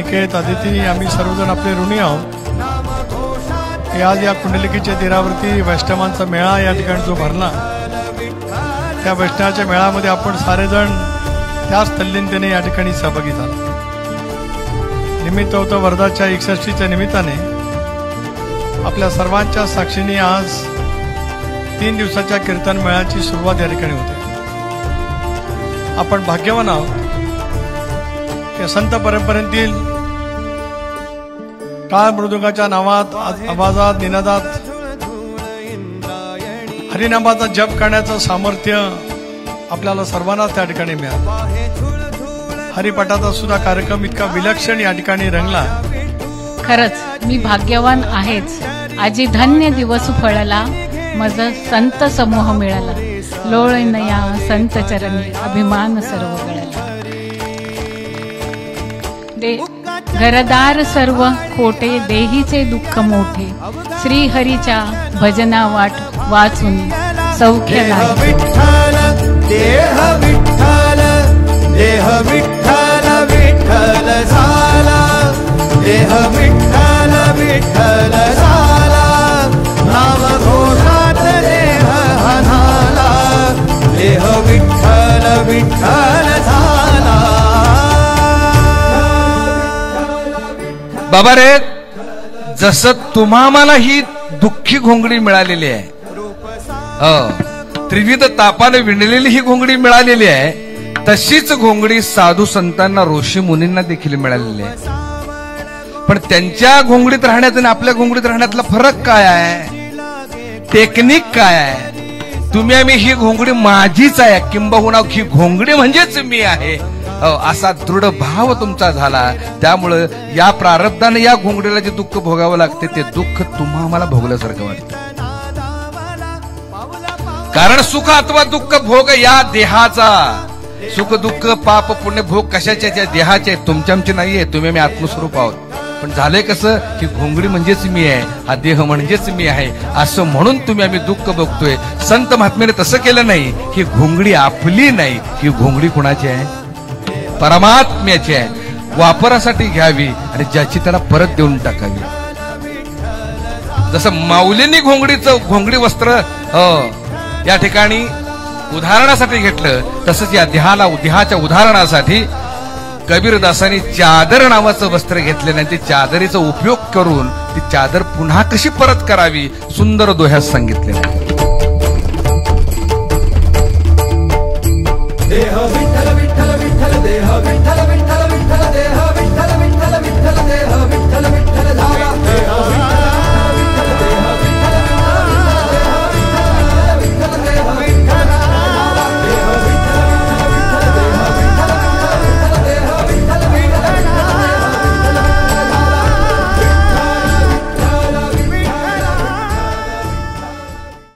अनिकेत, अदिती आम्ही सर्वजण आपले ऋणी आहोत की आज या कुंडलिकेच्या तीरावरती वैष्णवांचा मेळा या ठिकाणी जो भरला, त्या वैष्णवाच्या मेळामध्ये आपण सारेजण त्याच तल्लीनतेने या ठिकाणी सहभागी झालो. निमित्त होतं वर्धाच्या 61च्या निमित्ताने आपल्या सर्वांच्या साक्षीने आज 3 दिवसाच्या कीर्तन मेळ्याची सुरुवात या ठिकाणी होते. आपण भाग्यवान आहोत की संत परंपरेतील टाळ मृदुंगाच्या नावात, आवाजात, निनादात हरिनामाचा जप करण्याचं सामर्थ्य आपल्याला सर्वांनाच त्या ठिकाणी मिळालं. हरिपाठाचा सुद्धा कार्यक्रम इतका विलक्षण या ठिकाणी रंगला. खरंच मी भाग्यवान आहेच. आजी धन्य दिवस फळला, मज संत समूह मिळाला. लोळनया संत चरणी, अभिमान सर्व गळला. घरदार सर्व खोटे, देहीचे दुःख मोठे. श्री हरीच्या भजना वाट वाचून सौख्य लागले. देह विठ्ठल, देह विठ्ठल विठ्ठल झाला. देह विठ्ठल विठ्ठल झाला. नाम घोषात देह हनाला. देह विठ्ठल विठ्ठल झाला. बाबा रे, जसं तुम्हा मला ही दुःखी घोंगडी मिळालेली आहे, त्रिविध तापाने विणलेली ही घोंगडी मिळालेली आहे, तशीच घोंगडी साधू संतांना, ऋषी मुनींना देखील मिळालेली आहे. पण त्यांच्या घोंगडीत राहण्यात आणि आपल्या घोंगडीत राहण्यातला फरक काय आहे, टेक्निक काय आहे? तुम्ही आम्ही ही घोंगडी माझीच आहे, किंबहुना ही घोंगडी म्हणजेच मी आहे, असा दृढ भाव तुमचा झाला. त्यामुळं या प्रारब्धाने या घोंगडीला जे दुःख भोगावं लागते, ते दुःख तुम्हा आम्हाला भोगल्यासारखं वाटतं. कारण सुख अथवा दुःख भोग या देहाचा, सुख दुःख पाप पुण्य भोग कशाच्या, त्या देहाचे, तुमच्या आमचे नाहीये. तुम्ही आम्ही आत्मस्वरूप आहोत. पण झालंय कसं की घोंगडी म्हणजेच मी आहे, हा देह म्हणजेच मी आहे, असं म्हणून तुम्ही आम्ही दुःख भोगतोय. संत महात्म्याने तसं केलं नाही. ही घोंगडी आपली नाही, ही घोंगडी कुणाची आहे? परमात्म्याची आहे. वापरासाठी घ्यावी आणि ज्याची त्याला परत देऊन टाकावी. जसं माऊलींनी घोंगडी वस्त्र या ठिकाणी उदाहरणासाठी घेतलं, तसंच या देहाच्या उदाहरणासाठी कबीरदासांनी चादर नावाचं वस्त्र घेतलं नाही. ते चादरीचा उपयोग करून ती चादर पुन्हा कशी परत करावी सुंदर दोह्यात सांगितले. देह विठ्ठल विठ्ठल विठ्ठल, देह विठ्ठल